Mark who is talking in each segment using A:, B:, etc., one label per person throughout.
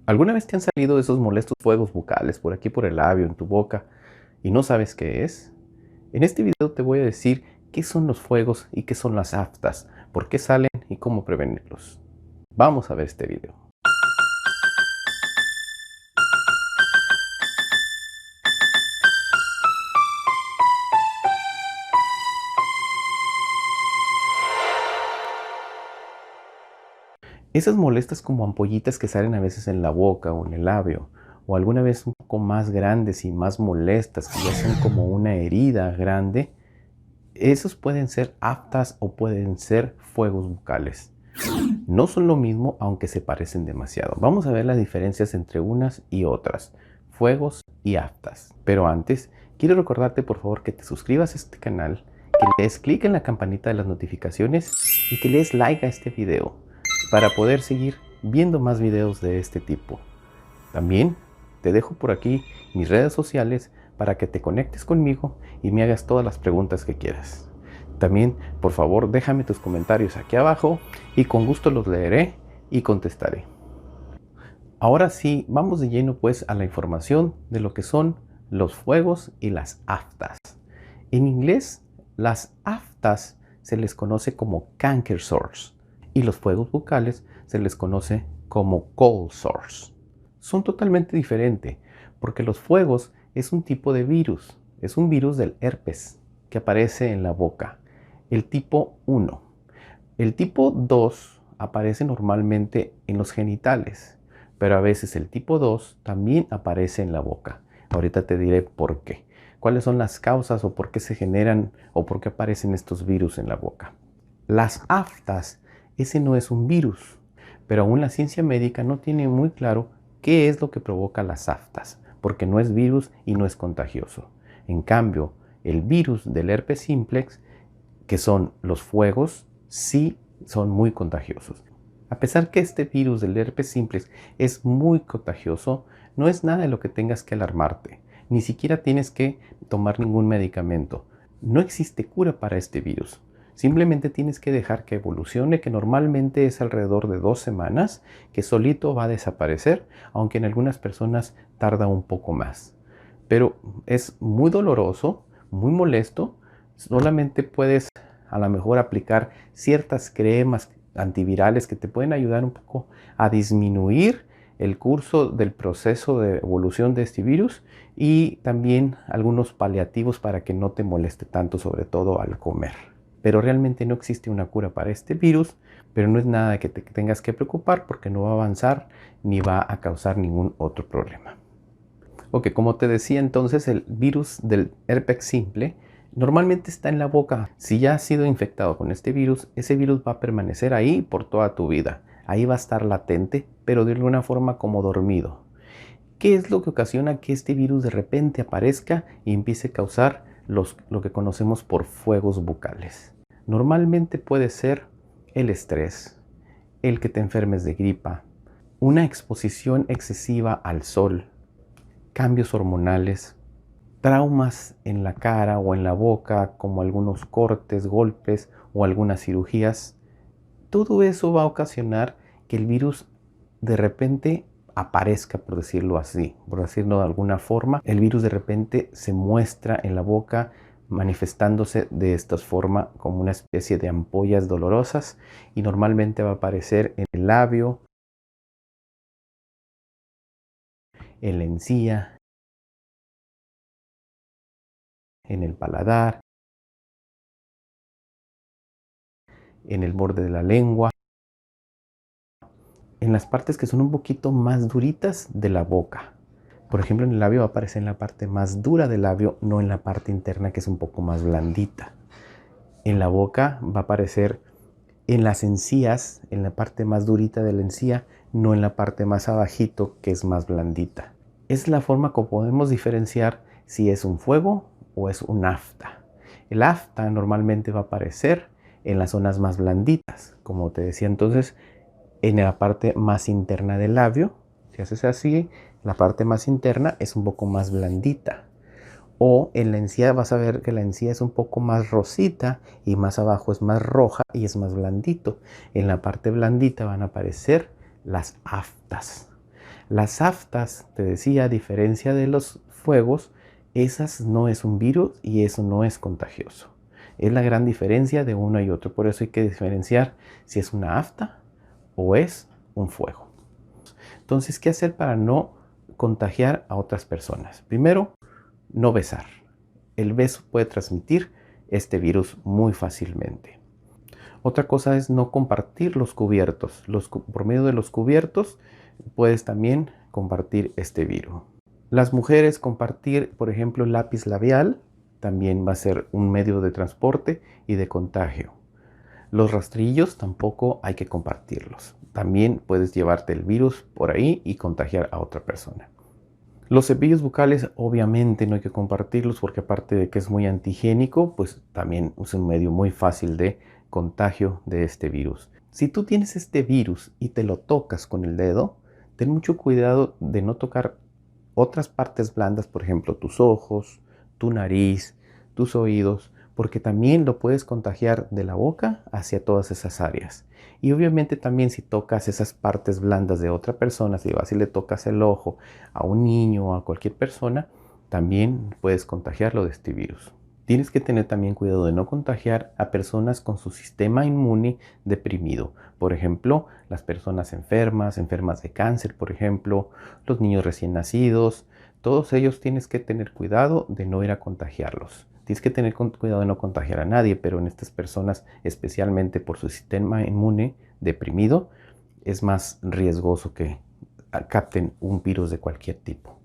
A: ¿Alguna vez te han salido esos molestos fuegos bucales por aquí por el labio, en tu boca, y no sabes qué es? En este video te voy a decir qué son los fuegos y qué son las aftas, por qué salen y cómo prevenirlos. Vamos a ver este video. Esas molestas como ampollitas que salen a veces en la boca o en el labio, o alguna vez un poco más grandes y más molestas, que ya son como una herida grande, esos pueden ser aftas o pueden ser fuegos bucales. No son lo mismo, aunque se parecen demasiado. Vamos a ver las diferencias entre unas y otras, fuegos y aftas. Pero antes, quiero recordarte por favor que te suscribas a este canal, que le des clic en la campanita de las notificaciones y que le des like a este video para poder seguir viendo más videos de este tipo. También te dejo por aquí mis redes sociales para que te conectes conmigo y me hagas todas las preguntas que quieras. También, por favor, déjame tus comentarios aquí abajo y con gusto los leeré y contestaré. Ahora sí, vamos de lleno pues a la información de lo que son los fuegos y las aftas. En inglés, las aftas se les conoce como canker sores y los fuegos bucales se les conoce como cold sores. Son totalmente diferentes porque los fuegos es un tipo de virus, es un virus del herpes que aparece en la boca, el tipo 1. El tipo 2 aparece normalmente en los genitales, pero a veces el tipo 2 también aparece en la boca. Ahorita te diré por qué. ¿Cuáles son las causas o por qué se generan o por qué aparecen estos virus en la boca? Las aftas, ese no es un virus, pero aún la ciencia médica no tiene muy claro qué es lo que provoca las aftas, porque no es virus y no es contagioso. En cambio, el virus del herpes simplex, que son los fuegos, sí son muy contagiosos. A pesar que este virus del herpes simplex es muy contagioso, no es nada de lo que tengas que alarmarte. Ni siquiera tienes que tomar ningún medicamento. No existe cura para este virus. Simplemente tienes que dejar que evolucione, que normalmente es alrededor de 2 semanas, que solito va a desaparecer, aunque en algunas personas tarda un poco más. Pero es muy doloroso, muy molesto. Solamente puedes a lo mejor aplicar ciertas cremas antivirales que te pueden ayudar un poco a disminuir el curso del proceso de evolución de este virus y también algunos paliativos para que no te moleste tanto, sobre todo al comer. Pero realmente no existe una cura para este virus, pero no es nada que te tengas que preocupar porque no va a avanzar ni va a causar ningún otro problema. Ok, como te decía entonces, el virus del herpes simple normalmente está en la boca. Si ya has sido infectado con este virus, ese virus va a permanecer ahí por toda tu vida. Ahí va a estar latente, pero de alguna forma como dormido. ¿Qué es lo que ocasiona que este virus de repente aparezca y empiece a causar lo que conocemos por fuegos bucales? Normalmente puede ser el estrés, el que te enfermes de gripa, una exposición excesiva al sol, cambios hormonales, traumas en la cara o en la boca, como algunos cortes, golpes o algunas cirugías. Todo eso va a ocasionar que el virus de repente aparezca, por decirlo así, por decirlo de alguna forma. El virus de repente se muestra en la boca manifestándose de esta forma como una especie de ampollas dolorosas y normalmente va a aparecer en el labio, en la encía, en el paladar, en el borde de la lengua, en las partes que son un poquito más duritas de la boca. Por ejemplo, en el labio va a aparecer en la parte más dura del labio, no en la parte interna que es un poco más blandita. En la boca va a aparecer en las encías, en la parte más durita de la encía, no en la parte más abajito que es más blandita. Es la forma como podemos diferenciar si es un fuego o es un afta. El afta normalmente va a aparecer en las zonas más blanditas, como te decía entonces, en la parte más interna del labio. Si haces así, la parte más interna es un poco más blandita. O en la encía vas a ver que la encía es un poco más rosita y más abajo es más roja y es más blandito. En la parte blandita van a aparecer las aftas. Las aftas, te decía, a diferencia de los fuegos, esas no es un virus y eso no es contagioso. Es la gran diferencia de uno y otro. Por eso hay que diferenciar si es una afta o es un fuego. Entonces, ¿qué hacer para no contagiar a otras personas? Primero, no besar. El beso puede transmitir este virus muy fácilmente. Otra cosa es no compartir los cubiertos. Por medio de los cubiertos puedes también compartir este virus. Las mujeres compartir, por ejemplo, lápiz labial también va a ser un medio de transporte y de contagio. Los rastrillos tampoco hay que compartirlos. También puedes llevarte el virus por ahí y contagiar a otra persona. Los cepillos bucales obviamente no hay que compartirlos porque aparte de que es muy antihigiénico, pues también es un medio muy fácil de contagio de este virus. Si tú tienes este virus y te lo tocas con el dedo, ten mucho cuidado de no tocar otras partes blandas, por ejemplo, tus ojos, tu nariz, tus oídos, porque también lo puedes contagiar de la boca hacia todas esas áreas. Y obviamente también si tocas esas partes blandas de otra persona, si vas y le tocas el ojo a un niño o a cualquier persona, también puedes contagiarlo de este virus. Tienes que tener también cuidado de no contagiar a personas con su sistema inmune deprimido. Por ejemplo, las personas enfermas de cáncer, por ejemplo, los niños recién nacidos. Todos ellos tienes que tener cuidado de no ir a contagiarlos. Tienes que tener cuidado de no contagiar a nadie, pero en estas personas, especialmente por su sistema inmune deprimido, es más riesgoso que capten un virus de cualquier tipo.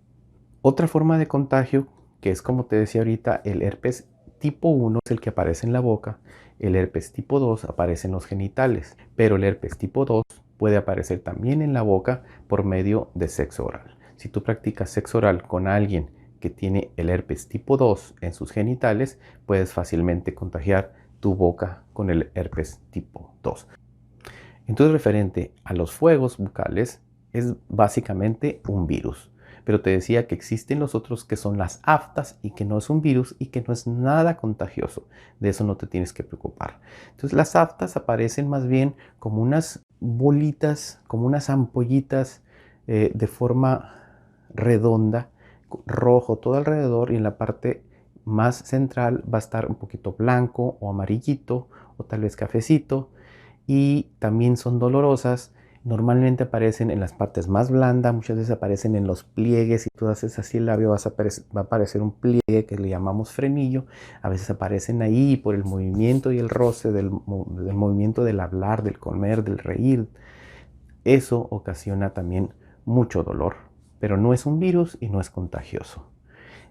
A: Otra forma de contagio, que es como te decía ahorita, el herpes tipo 1 es el que aparece en la boca, el herpes tipo 2 aparece en los genitales, pero el herpes tipo 2 puede aparecer también en la boca por medio de sexo oral. Si tú practicas sexo oral con alguien que tiene el herpes tipo 2 en sus genitales, puedes fácilmente contagiar tu boca con el herpes tipo 2. Entonces, referente a los fuegos bucales, es básicamente un virus. Pero te decía que existen los otros que son las aftas y que no es un virus y que no es nada contagioso. De eso no te tienes que preocupar. Entonces las aftas aparecen más bien como unas bolitas, como unas ampollitas de forma redonda, rojo todo alrededor y en la parte más central va a estar un poquito blanco o amarillito o tal vez cafecito y también son dolorosas. Normalmente aparecen en las partes más blandas, muchas veces aparecen en los pliegues. Si tú haces así el labio va a aparecer un pliegue que le llamamos frenillo. A veces aparecen ahí por el movimiento y el roce del movimiento del hablar, del comer, del reír. Eso ocasiona también mucho dolor, pero no es un virus y no es contagioso.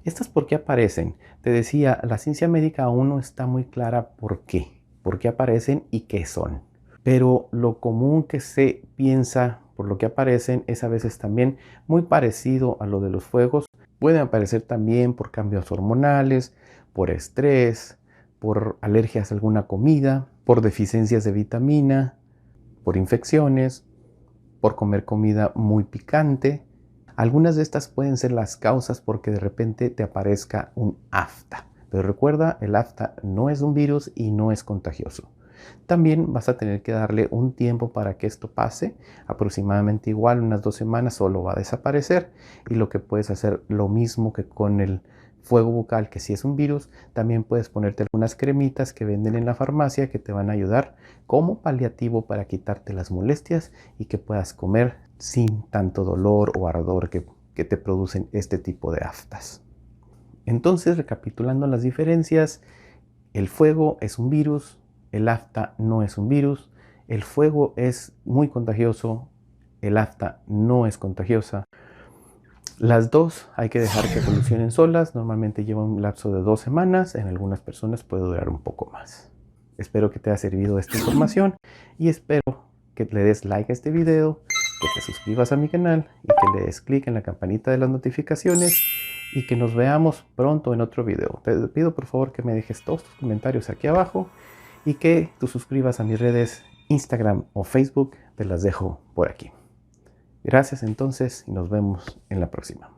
A: ¿Estas por qué aparecen? Te decía, la ciencia médica aún no está muy clara por qué aparecen y qué son. Pero lo común que se piensa por lo que aparecen es a veces también muy parecido a lo de los fuegos. Pueden aparecer también por cambios hormonales, por estrés, por alergias a alguna comida, por deficiencias de vitamina, por infecciones, por comer comida muy picante. Algunas de estas pueden ser las causas porque de repente te aparezca un afta. Pero recuerda, el afta no es un virus y no es contagioso. También vas a tener que darle un tiempo para que esto pase, aproximadamente igual unas 2 semanas solo va a desaparecer y lo que puedes hacer lo mismo que con el fuego bucal, que si es un virus, también puedes ponerte algunas cremitas que venden en la farmacia que te van a ayudar como paliativo para quitarte las molestias y que puedas comer sin tanto dolor o ardor que te producen este tipo de aftas. Entonces, recapitulando las diferencias, el fuego es un virus, el afta no es un virus, el fuego es muy contagioso, el afta no es contagiosa. Las dos hay que dejar que evolucionen solas, normalmente lleva un lapso de 2 semanas, en algunas personas puede durar un poco más. Espero que te haya servido esta información y espero que le des like a este video, que te suscribas a mi canal y que le des clic en la campanita de las notificaciones y que nos veamos pronto en otro video. Te pido por favor que me dejes todos tus comentarios aquí abajo y que tú suscribas a mis redes Instagram o Facebook, te las dejo por aquí. Gracias entonces y nos vemos en la próxima.